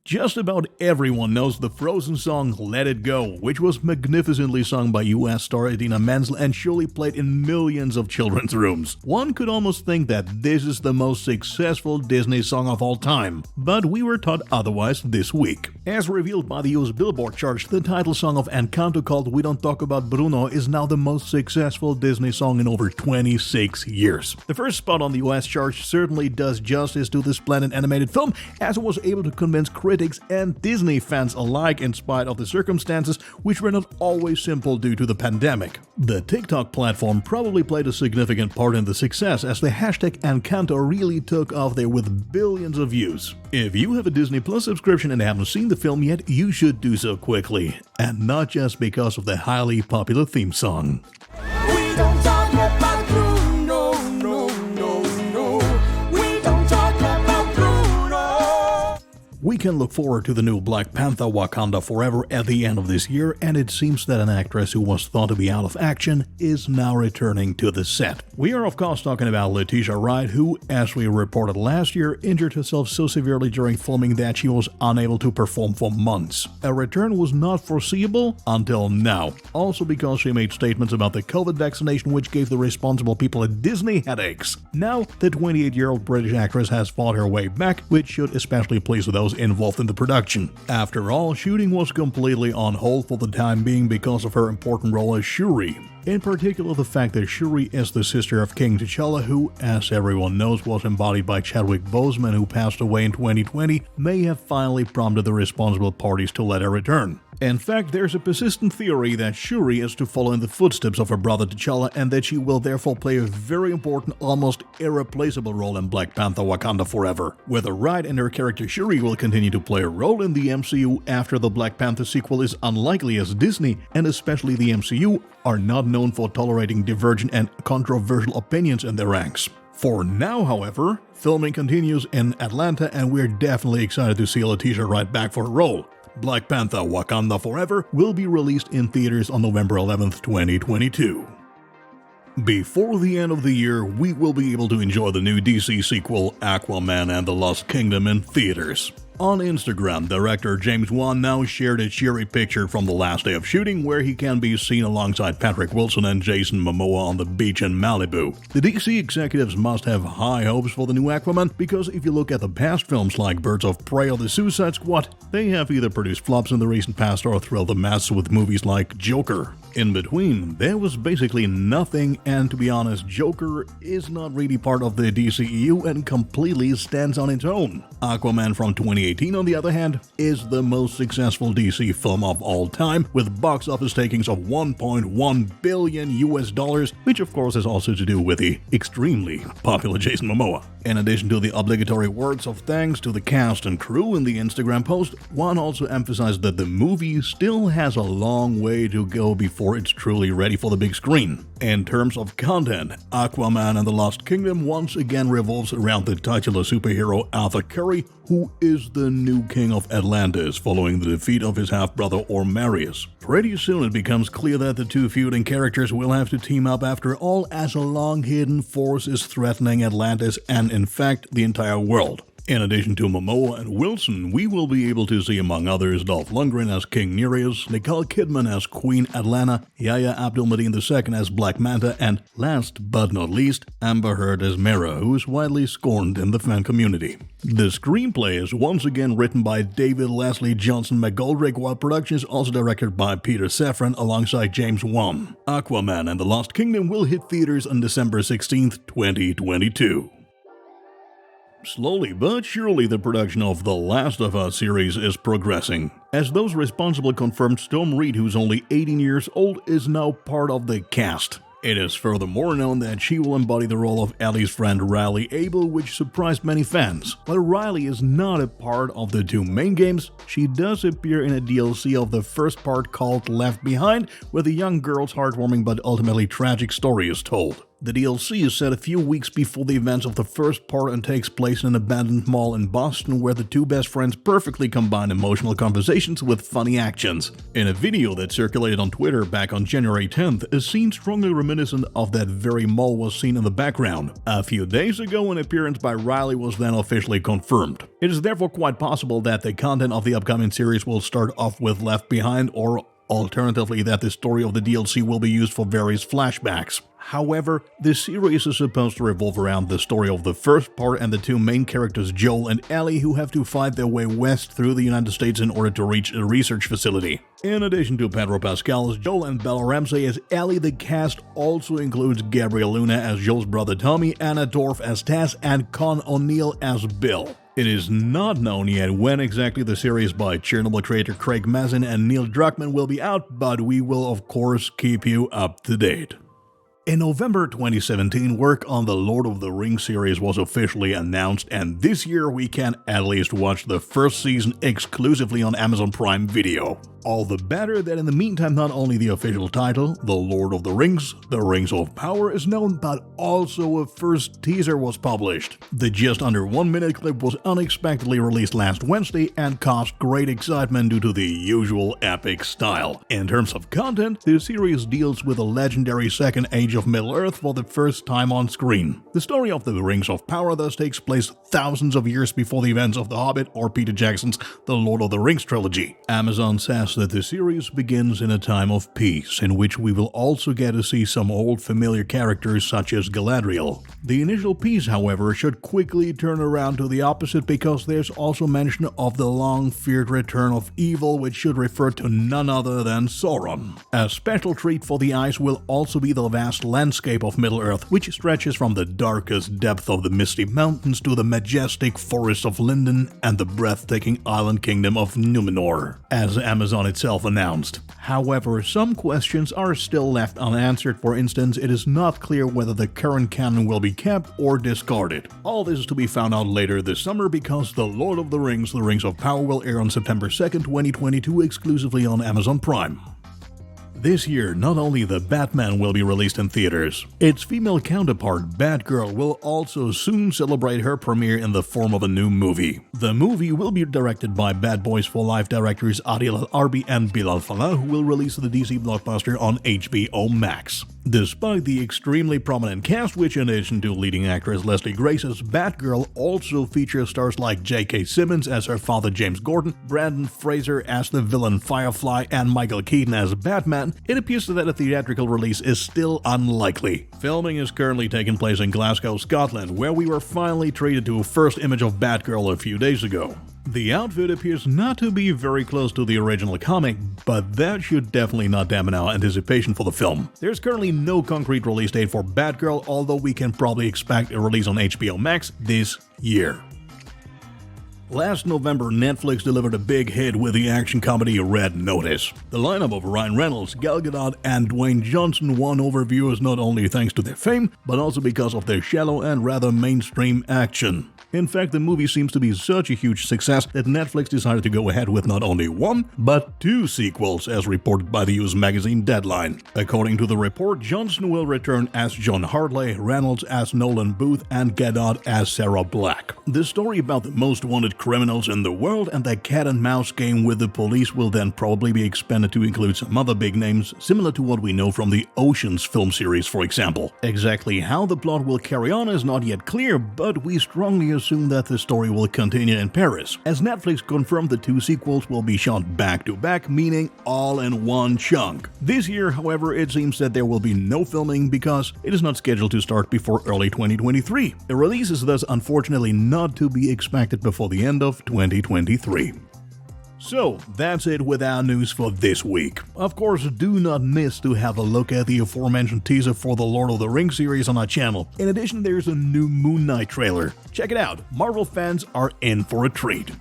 Just about everyone knows the Frozen song Let It Go, which was magnificently sung by US star Idina Menzel and surely played in millions of children's rooms. One could almost think that this is the most successful Disney song of all time, but we were taught otherwise this week. As revealed by the US Billboard chart, the title song of Encanto, called We Don't Talk About Bruno, is now the most successful Disney song in over 26 years. The first spot on the US chart certainly does justice to the splendid animated film, as it was able to convince critics and Disney fans alike in spite of the circumstances, which were not always simple due to the pandemic. The TikTok platform probably played a significant part in the success, as the hashtag Encanto really took off there with billions of views. If you have a Disney Plus subscription and haven't seen the film yet, you should do so quickly, and not just because of the highly popular theme song. We don't talk about Bruno, no, no, no. We don't talk about Bruno. We can look forward to the new Black Panther Wakanda Forever at the end of this year, and it seems that an actress who was thought to be out of action is now returning to the set. We are of course talking about Letitia Wright, who, as we reported last year, injured herself so severely during filming that she was unable to perform for months. A return was not foreseeable until now, also because she made statements about the COVID vaccination which gave the responsible people at Disney headaches. Now, the 28-year-old British actress has fought her way back, which should especially please those involved in the production. After all, shooting was completely on hold for the time being because of her important role as Shuri. In particular, the fact that Shuri is the sister of King T'Challa, who, as everyone knows, was embodied by Chadwick Boseman, who passed away in 2020, may have finally prompted the responsible parties to let her return. In fact, there's a persistent theory that Shuri is to follow in the footsteps of her brother T'Challa, and that she will therefore play a very important, almost irreplaceable role in Black Panther Wakanda Forever. Whether Wright and her character Shuri will continue to play a role in the MCU after the Black Panther sequel is unlikely, as Disney, and especially the MCU, are not known for tolerating divergent and controversial opinions in their ranks. For now, however, filming continues in Atlanta, and we're definitely excited to see Letitia Wright back for her role. Black Panther Wakanda Forever will be released in theaters on November 11th, 2022. Before the end of the year, we will be able to enjoy the new DC sequel Aquaman and the Lost Kingdom in theaters. On Instagram, director James Wan now shared a cheery picture from the last day of shooting, where he can be seen alongside Patrick Wilson and Jason Momoa on the beach in Malibu. The DC executives must have high hopes for the new Aquaman, because if you look at the past films like Birds of Prey or The Suicide Squad, they have either produced flops in the recent past or thrilled the masses with movies like Joker. In between, there was basically nothing, and to be honest, Joker is not really part of the DCEU and completely stands on its own. Aquaman from 2018, on the other hand, is the most successful DC film of all time, with box office takings of $1.1 billion, which of course has also to do with the extremely popular Jason Momoa. In addition to the obligatory words of thanks to the cast and crew in the Instagram post, Wan also emphasized that the movie still has a long way to go before it's truly ready for the big screen. In terms of content, Aquaman and the Lost Kingdom once again revolves around the titular superhero Arthur Curry, who is the new king of Atlantis following the defeat of his half-brother Ormarius. Pretty soon it becomes clear that the two feuding characters will have to team up after all, as a long-hidden force is threatening Atlantis and in fact the entire world. In addition to Momoa and Wilson, we will be able to see, among others, Dolph Lundgren as King Nereus, Nicole Kidman as Queen Atlanna, Yahya Abdul-Mateen II as Black Manta, and last but not least, Amber Heard as Mera, who is widely scorned in the fan community. The screenplay is once again written by David Leslie Johnson McGoldrick, while production is also directed by Peter Safran alongside James Wan. Aquaman and the Lost Kingdom will hit theaters on December 16th, 2022. Slowly but surely, the production of The Last of Us series is progressing, as those responsible confirmed Storm Reid, who's only 18 years old, is now part of the cast. It is furthermore known that she will embody the role of Ellie's friend Riley Abel, which surprised many fans. While Riley is not a part of the two main games, she does appear in a DLC of the first part called Left Behind, where the young girl's heartwarming but ultimately tragic story is told. The DLC is set a few weeks before the events of the first part and takes place in an abandoned mall in Boston where the two best friends perfectly combine emotional conversations with funny actions. In a video that circulated on Twitter back on January 10th, a scene strongly reminiscent of that very mall was seen in the background. A few days ago, an appearance by Riley was then officially confirmed. It is therefore quite possible that the content of the upcoming series will start off with Left Behind, or alternatively that the story of the DLC will be used for various flashbacks. However, the series is supposed to revolve around the story of the first part and the two main characters Joel and Ellie, who have to fight their way west through the United States in order to reach a research facility. In addition to Pedro Pascal as Joel and Bella Ramsey as Ellie, the cast also includes Gabriel Luna as Joel's brother Tommy, Anna Dorff as Tess, and Con O'Neill as Bill. It is not known yet when exactly the series by Chernobyl creator Craig Mazin and Neil Druckmann will be out, but we will of course keep you up to date. In November 2017, work on the Lord of the Rings series was officially announced, and this year we can at least watch the first season exclusively on Amazon Prime Video. All the better that in the meantime not only the official title, The Lord of the Rings of Power, is known, but also a first teaser was published. The just under 1 minute clip was unexpectedly released last Wednesday and caused great excitement due to the usual epic style. In terms of content, the series deals with the legendary Second Age of Middle-earth for the first time on screen. The story of the Rings of Power thus takes place thousands of years before the events of The Hobbit or Peter Jackson's The Lord of the Rings trilogy. Amazon says that the series begins in a time of peace, in which we will also get to see some old familiar characters such as Galadriel. The initial peace, however, should quickly turn around to the opposite because there's also mention of the long-feared return of evil, which should refer to none other than Sauron. A special treat for the eyes will also be the vast landscape of Middle-earth, which stretches from the darkest depth of the Misty Mountains to the majestic forests of Lindon and the breathtaking island kingdom of Numenor, as Amazon itself announced. However, some questions are still left unanswered. For instance, it is not clear whether the current canon will be kept or discarded. All this is to be found out later this summer because The Lord of the Rings of Power will air on September 2nd, 2022 exclusively on Amazon Prime. This year, not only The Batman will be released in theaters, its female counterpart, Batgirl, will also soon celebrate her premiere in the form of a new movie. The movie will be directed by Bad Boys for Life directors Adil Al-Arbi and Bilal Fallah, who will release the DC blockbuster on HBO Max. Despite the extremely prominent cast, which in addition to leading actress Leslie Grace as Batgirl also features stars like J.K. Simmons as her father James Gordon, Brandon Fraser as the villain Firefly, and Michael Keaton as Batman, it appears that a theatrical release is still unlikely. Filming is currently taking place in Glasgow, Scotland, where we were finally treated to a first image of Batgirl a few days ago. The outfit appears not to be very close to the original comic, but that should definitely not dampen our anticipation for the film. There's currently no concrete release date for Batgirl, although we can probably expect a release on HBO Max this year. Last November, Netflix delivered a big hit with the action comedy Red Notice. The lineup of Ryan Reynolds, Gal Gadot, and Dwayne Johnson won over viewers not only thanks to their fame, but also because of their shallow and rather mainstream action. In fact, the movie seems to be such a huge success that Netflix decided to go ahead with not only one, but two sequels, as reported by the US magazine Deadline. According to the report, Johnson will return as John Hartley, Reynolds as Nolan Booth, and Gadot as Sarah Black. The story about the most wanted criminals in the world and the cat-and-mouse game with the police will then probably be expanded to include some other big names, similar to what we know from the Ocean's film series, for example. Exactly how the plot will carry on is not yet clear, but we strongly assume that the story will continue in Paris, as Netflix confirmed the two sequels will be shot back-to-back, meaning all in one chunk. This year, however, it seems that there will be no filming because it is not scheduled to start before early 2023. The release is thus unfortunately not to be expected before the end of 2023. So, that's it with our news for this week. Of course, do not miss to have a look at the aforementioned teaser for the Lord of the Rings series on our channel. In addition, there's a new Moon Knight trailer. Check it out. Marvel fans are in for a treat.